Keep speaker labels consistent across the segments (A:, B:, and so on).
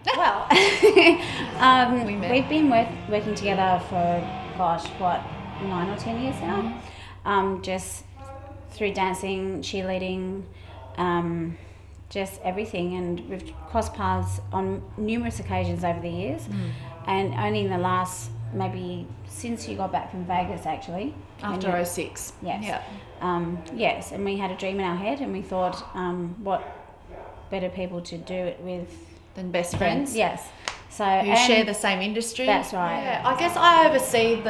A: Well, we've been working together for, gosh, what, 9 or 10 years now? Just through dancing, cheerleading, just everything. And we've crossed paths on numerous occasions over the years. And only in the last, maybe since you got back from Vegas, actually.
B: After 06.
A: Yes.
B: Yeah.
A: Yes, and we had a dream in our head, and we thought, what better people to do it with
B: Than best friends.
A: Yes. So
B: Who share the same industry.
A: That's right.
B: Yeah, I guess I oversee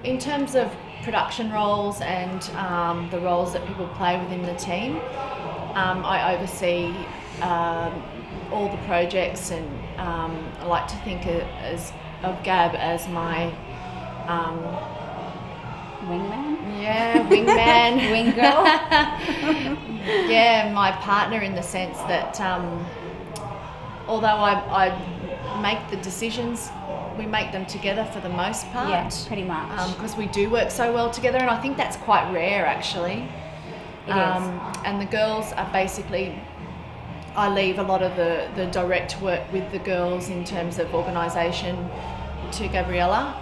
B: in terms of production roles and the roles that people play within the team. I oversee all the projects, and I like to think of Gab as my
A: wingman.
B: Yeah, wingman,
A: wing girl.
B: Yeah, my partner in the sense that although I make the decisions, we make them together for the most part.
A: Yeah, pretty much.
B: Because we do work so well together, and I think that's quite rare actually.
A: It is.
B: And the girls are basically, I leave a lot of the direct work with the girls in terms of organisation to Gabriella,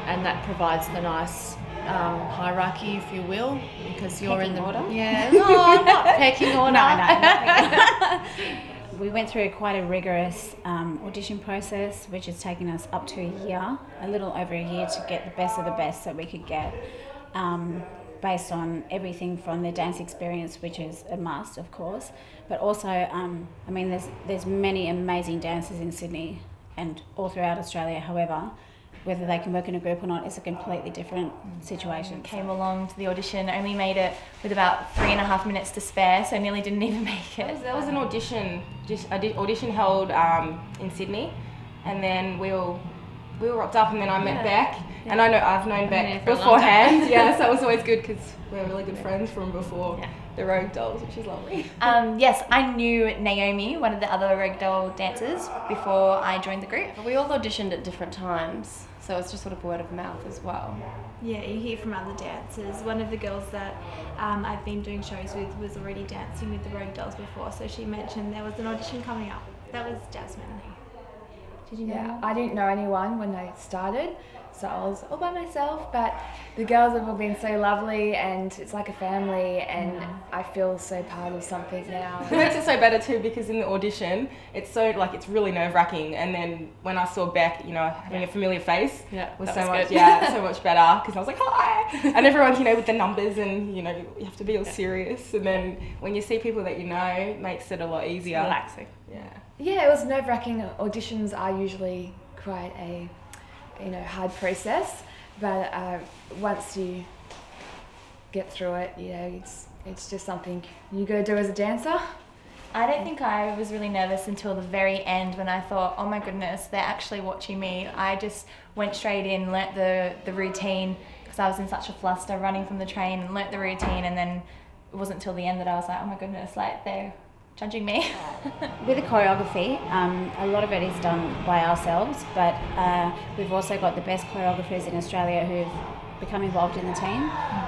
B: and that provides the nice hierarchy, if you will, because you're
A: Pecking
B: in the
A: order?
B: Yeah, no, not pecking order.
A: No. We went through quite a rigorous audition process, which has taken us up to a year, a little over a year, to get the best of the best that we could get, based on everything from their dance experience, which is a must, of course, but also, I mean, there's many amazing dancers in Sydney and all throughout Australia. However, whether they can work in a group or not is a completely different situation.
C: Came along to the audition, only made it with about 3.5 minutes to spare, so nearly didn't even make it.
D: There was an audition, audition held in Sydney, and then we all rocked up, and then I met Beck, and I've known Beck beforehand. Yeah, so it was always good because we're really good friends from before the Rogue Dolls, which is lovely.
C: Yes, I knew Naomi, one of the other Rogue Doll dancers, before I joined the group.
E: We all auditioned at different times, so it's just sort of word of mouth as well.
F: Yeah, you hear from other dancers. One of the girls that I've been doing shows with was already dancing with the Rogue Dolls before, so she mentioned there was an audition coming up. That was Jasmine. Did you know?
G: Yeah, I didn't know anyone when I started, so I was all by myself, but the girls have all been so lovely, and it's like a family, and I feel so part of something now.
D: It makes it so better too, because in the audition, it's so it's really nerve-wracking, and then when I saw Beck, having a familiar face was so much so much better, because I was like, hi, and everyone's with the numbers, and you have to be all serious, and then when you see people that it makes it a lot easier.
E: Relaxing.
G: Yeah, it was nerve-wracking. Auditions are usually quite a hard process, but once you get through it, it's just something you got to do as a dancer.
C: I don't think I was really nervous until the very end, when I thought, oh my goodness, they're actually watching me. I just went straight in, learnt the routine, because I was in such a fluster running from the train, and learnt the routine, and then it wasn't until the end that I was like, oh my goodness, they're judging me.
A: With the choreography, a lot of it is done by ourselves, but we've also got the best choreographers in Australia who've become involved in the team,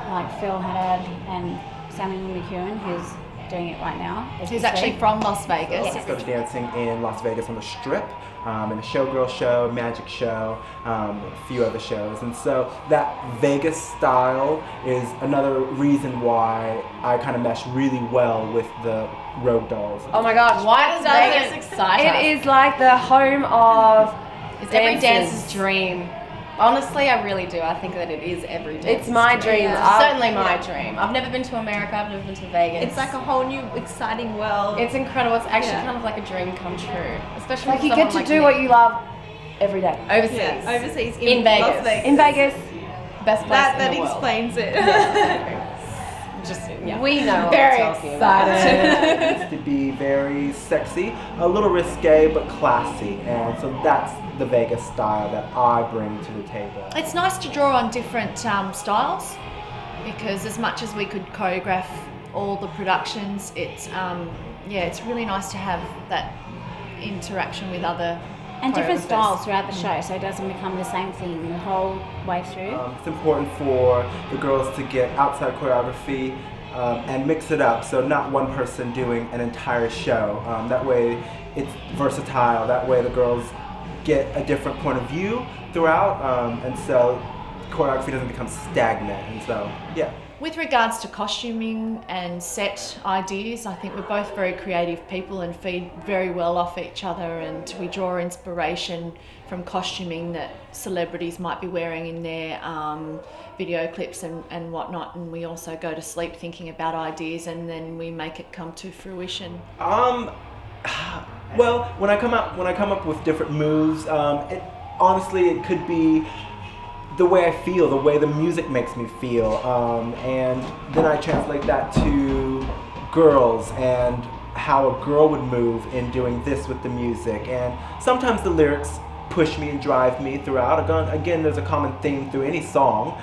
A: like Phil Haddad and Samuel McEwen, who's doing it right now.
B: He's actually from Las Vegas.
A: Yes.
H: Go to dancing in Las Vegas on the Strip, in a Showgirl show, Magic Show, a few other shows. And so that Vegas style is another reason why I kind of mesh really well with the Rogue Dolls.
E: Oh my gosh,
B: Why does Vegas excite us?
E: It is like the home of
B: It's every
E: dancers.
B: dancer's dream. Honestly, I really do. I think that it is every dancer's
E: It's my dream.
B: Yeah. Certainly my dream. I've never been to America. I've never been to Vegas.
F: It's like a whole new exciting world.
E: It's incredible. It's actually kind of like a dream come true. Especially
G: Like
E: with
G: you get to
E: someone
G: do
E: me.
G: what you love every day.
E: Overseas.
F: overseas
E: In Vegas.
F: Las Vegas.
G: In Vegas.
E: Best place
F: That
E: in the world.
F: explains it.
E: Just,
G: We know what
E: Very
G: we're talking about.
H: It's to be very sexy, a little risque, but classy. And so that's the Vegas style that I bring to the table.
B: It's nice to draw on different styles, because as much as we could choreograph all the productions, it's really nice to have that interaction with other
A: And different
B: choreographers.
A: styles throughout the show, so it doesn't become the same thing the whole way through.
H: It's important for the girls to get outside choreography and mix it up. So not one person doing an entire show. That way it's versatile. That way the girls get a different point of view throughout, and so choreography doesn't become stagnant. And so, yeah.
B: With regards to costuming and set ideas, I think we're both very creative people and feed very well off each other, and we draw inspiration from costuming that celebrities might be wearing in their video clips and whatnot, and we also go to sleep thinking about ideas and then we make it come to fruition.
H: Well, when I come up with different moves, honestly it could be the way I feel, the way the music makes me feel, and then I translate that to girls and how a girl would move in doing this with the music. And sometimes the lyrics push me and drive me throughout. Again, there's a common theme through any song.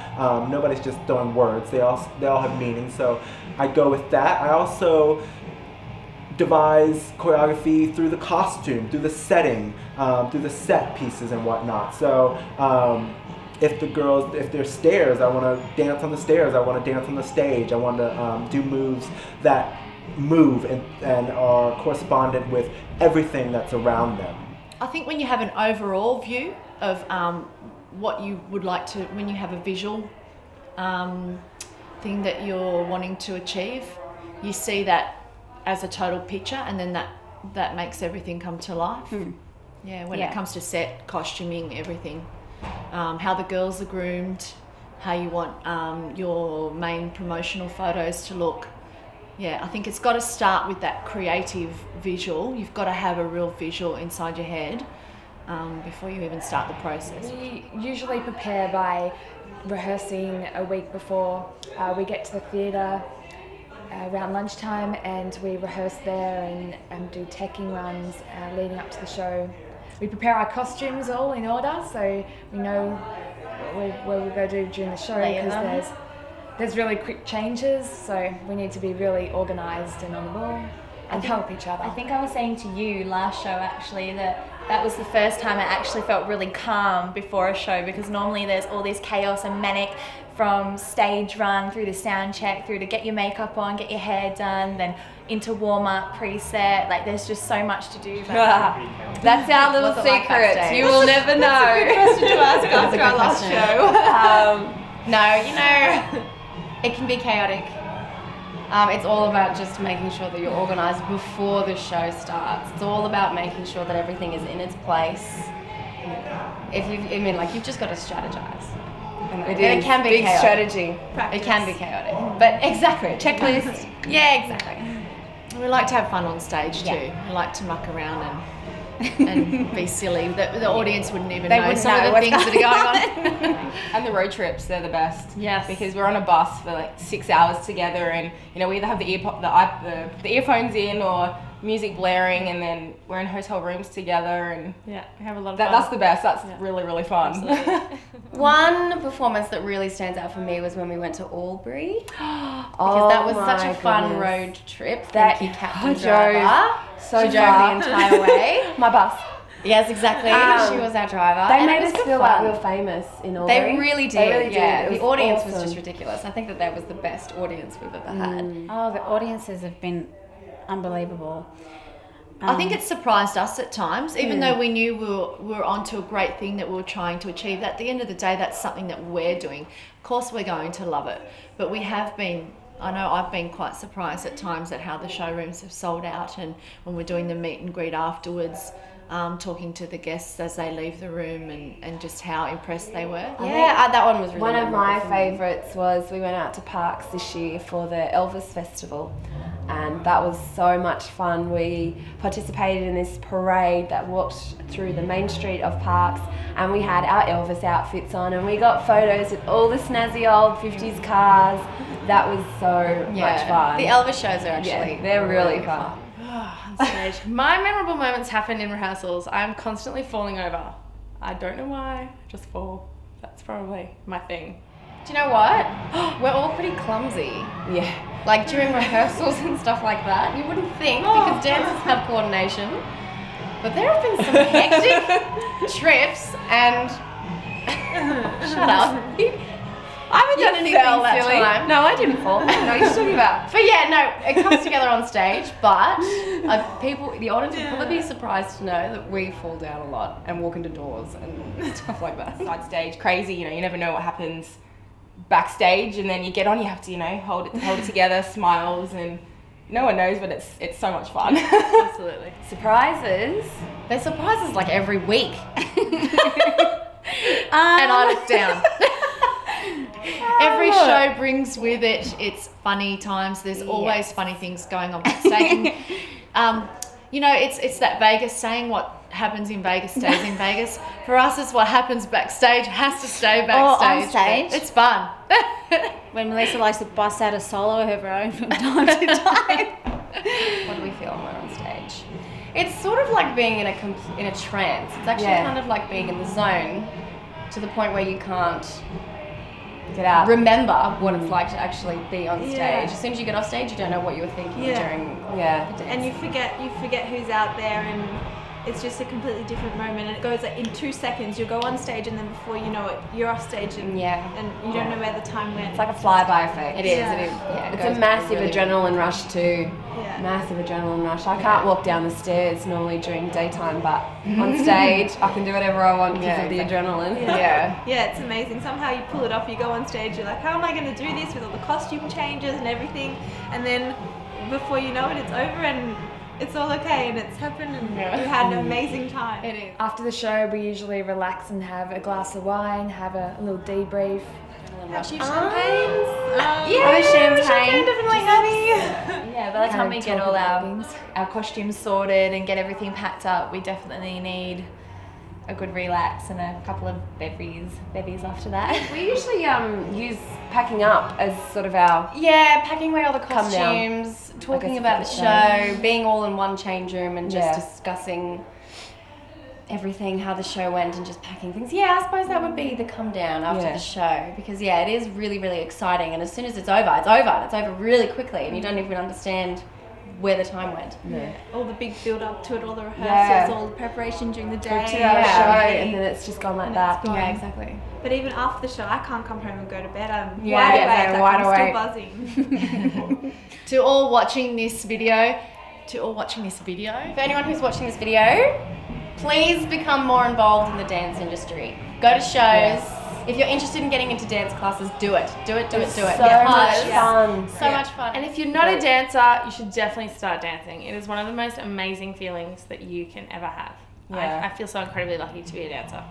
H: Nobody's just throwing words. They all have meaning. So I go with that. I also devise choreography through the costume, through the setting, through the set pieces and whatnot. So if there's stairs, I want to dance on the stairs. I want to dance on the stage. I want to do moves that move and are correspondent with everything that's around them.
B: I think when you have an overall view of what you would like to, when you have a visual thing that you're wanting to achieve, you see that as a total picture, and then that makes everything come to life. Yeah, when it comes to set, costuming, everything. How the girls are groomed, how you want your main promotional photos to look. Yeah, I think it's got to start with that creative visual. You've got to have a real visual inside your head before you even start the process.
G: We usually prepare by rehearsing a week before. We get to the theatre around lunchtime and we rehearse there and do teching runs leading up to the show. We prepare our costumes all in order, so we know what we're going to do during the show, because there's really quick changes, so we need to be really organised and on the ball and help each other.
C: I think I was saying to you last show actually that was the first time I actually felt really calm before a show, because normally there's all this chaos and manic from stage run through the sound check, through to get your makeup on, get your hair done, then into warm-up, preset. Like, there's just so much to do.
E: That's our little secret. Like you will never know.
F: That's a good question to ask after our last show.
E: No, you know, it can be chaotic. It's all about just making sure that you're organised before the show starts. It's all about making sure that everything is in its place. You've just got to strategize. It can be
D: big
E: chaotic.
D: strategy.
E: Practice. It can be chaotic, but exactly, checklist. Yeah, exactly.
B: We like to have fun on stage too. We like to muck around and be silly. The audience wouldn't even know some of the things that are going on.
D: And the road trips, they're the best.
B: Yes.
D: Because we're on a bus for like 6 hours together, and you know, we either have the earphones in or music blaring, and then we're in hotel rooms together, and
F: we have a lot of fun.
D: That's the best. That's really, really fun.
E: One performance that really stands out for me was when we went to Albury. Because that was such a fun road trip. Thank you, Captain Driver.
G: So
E: she drove the entire way.
G: My bus.
E: Yes, exactly. She was our driver.
G: They made us feel like we were famous in Albury.
E: They really did.
G: They really
E: yeah.
G: did.
E: The audience was just ridiculous. I think that was the best audience we've ever had.
A: Oh, the audiences have been unbelievable.
B: I think it surprised us at times, even though we knew we were onto a great thing that we were trying to achieve. At the end of the day, that's something that we're doing. Of course, we're going to love it, but we have been. I know I've been quite surprised at times at how the showrooms have sold out, and when we're doing the meet and greet afterwards, talking to the guests as they leave the room, and just how impressed they were.
E: Yeah, that one was really
G: one of my
E: memorable.
G: favourites was we went out to Parks this year for the Elvis Festival, and that was so much fun. We participated in this parade that walked through the main street of Parks, and we had our Elvis outfits on, and we got photos with all the snazzy old 50s cars. That was so much fun.
E: The Elvis shows are actually
G: they're really fun.
I: On stage. My memorable moments happen in rehearsals. I'm constantly falling over. I don't know why, I just fall. That's probably my thing.
E: Do you know what? We're all pretty clumsy.
G: Yeah.
E: Like during rehearsals and stuff like that. You wouldn't think, because dancers have coordination. But there have been some hectic trips and... Shut up. I haven't done anything that
I: silly.
E: time. No, I didn't fall. I don't know what you're talking about. But yeah, no, it comes together on stage. But the audience would probably be surprised to know that we fall down a lot and walk into doors and stuff like that.
D: Side stage, crazy. You know, you never know what happens backstage, and then you get on. You have to, hold it together, smiles, and no one knows, but it's so much fun.
I: Absolutely.
E: Surprises. There's surprises like every week. And I look down. Every show brings with it its funny times. There's always funny things going on backstage. It's that Vegas saying, what happens in Vegas stays in Vegas. For us, it's what happens backstage has to stay backstage.
A: Or on stage.
E: It's fun.
A: When Melissa likes to bust out a solo of her own from time to time.
E: What do we feel when we're on stage? It's sort of like being in a trance. It's actually kind of like being in the zone to the point where you can't
A: Get out.
E: remember what it's like to actually be on stage. As soon as you get off stage, you don't know what you were thinking during the dance.
F: And you forget who's out there, and it's just a completely different moment. And it goes like in 2 seconds, you'll go on stage, and then before you know it, you're off stage, and you don't know where the time went.
A: It's like a flyby effect.
E: It is.
F: Yeah.
E: It is. Yeah,
G: It's a massive adrenaline rush too.
F: Yeah.
G: Massive adrenaline rush. I can't walk down the stairs normally during daytime, but on stage I can do whatever I want because of the adrenaline.
F: Yeah, it's amazing. Somehow you pull it off, you go on stage, you're like, how am I going to do this with all the costume changes and everything? And then before you know it, it's over and it's all okay and it's happened and you had an amazing time.
E: It is.
G: After the show, we usually relax and have a glass of wine, have a little debrief.
F: Have a few champagnes.
A: Yeah, champagne.
F: Definitely heavy.
C: Yeah, by the time we get
G: talk
C: all
G: about
C: our
G: things.
C: costumes sorted and get everything packed up, we definitely need a good relax and a couple of bevies after that.
E: We usually use packing up as sort of our packing away all the
G: Come down.
E: costumes, talking
G: guess
E: about the
G: for the
E: show, being all in one change room and just discussing everything, how the show went, and just packing things. Yeah, I suppose that would be the come down after the show, because it is really, really exciting, and as soon as it's over, it's over. It's over really quickly, and you don't even understand where the time went.
F: All the big build up to it, all the rehearsals, all the preparation during the day.
G: 2 hour show, and then it's just gone like that.
E: Yeah, exactly.
F: But even after the show, I can't come home and go to bed. I'm
E: wide
F: wide
E: awake.
F: awake. I'm still buzzing.
B: To all watching this video, for anyone who's watching this video, please become more involved in the dance industry. Go to shows. If you're interested in getting into dance classes, do it. Do it.
G: So much fun.
B: So much fun.
I: And if you're not a dancer, you should definitely start dancing. It is one of the most amazing feelings that you can ever have. I feel so incredibly lucky to be a dancer.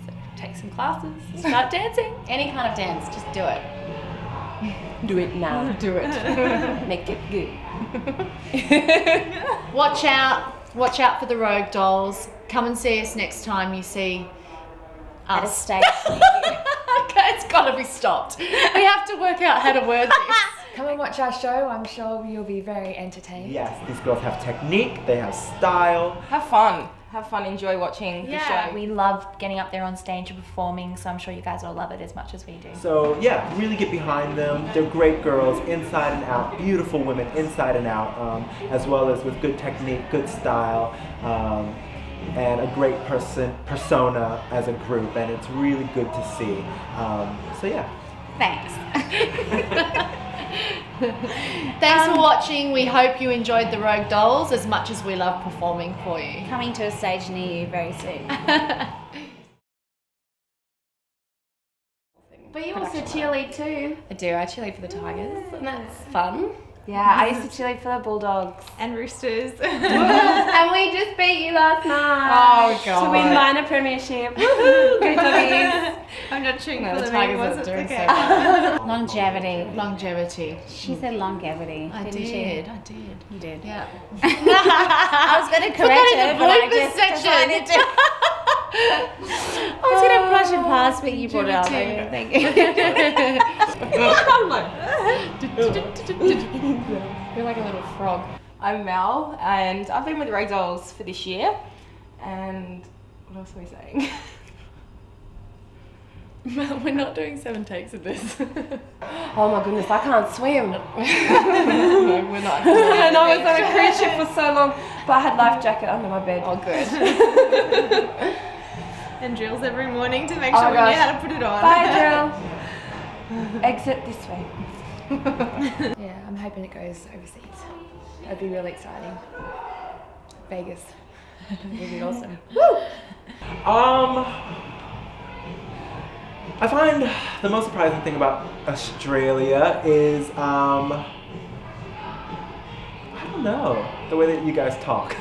I: So take some classes, start dancing.
B: Any kind of dance, just do it.
G: Do it now.
E: Do it.
G: Make it good.
B: Watch out for the Rogue Dolls. Come and see us next time you see
A: At a
B: us.
A: stage.
B: Okay, it's got to be stopped. We have to work out how to word this.
G: Come and watch our show. I'm sure you'll be very entertained.
H: Yes, these girls have technique, they have style.
D: Have fun. Have fun, enjoy watching the show.
C: We love getting up there on stage and performing, so I'm sure you guys will love it as much as we do.
H: So yeah, really get behind them. They're great girls, inside and out, beautiful women, inside and out, as well as with good technique, good style, and a great persona as a group, and it's really good to see. So yeah.
A: Thanks.
B: Thanks for watching. We hope you enjoyed the Rogue Dolls as much as we love performing for you.
A: Coming to a stage near you very soon.
E: But you also cheerlead too. I do. I cheerlead for the Tigers, and that's fun.
G: Yeah, I used to cheerlead for the Bulldogs.
F: And roosters.
G: And we just beat you last night.
E: Oh, God.
G: To win minor premiership. Woohoo! Go Doggies.
F: I'm not cheering
E: No,
F: for
E: the
F: them
E: Tigers
F: anymore,
E: are
F: so it's
E: doing
F: okay.
E: so well.
A: Longevity.
B: Longevity.
A: She said longevity.
B: I
A: didn't she?
B: did.
A: You did.
B: Yeah.
A: I was going to correct her, but I just decided to. I was going to brush it past, but you brought it up. Thank you.
E: You're like a little frog.
D: I'm Mel, and I've been with Rogue Dolls for this year. And what else are we saying?
I: We're not doing 7 takes of this.
E: Oh my goodness, I can't swim.
I: No, we're not.
G: And I was on a cruise ship for so long, but I had life jacket under my bed.
E: Oh, good.
F: And drills every morning to make
G: Oh
F: sure we
G: gosh.
F: knew how to put it on.
G: Bye, Drill. exit this way. Yeah, I'm hoping it goes overseas. That'd be really exciting. Vegas. Would be awesome. Woo!
H: I find the most surprising thing about Australia is, I don't know, the way that you guys talk.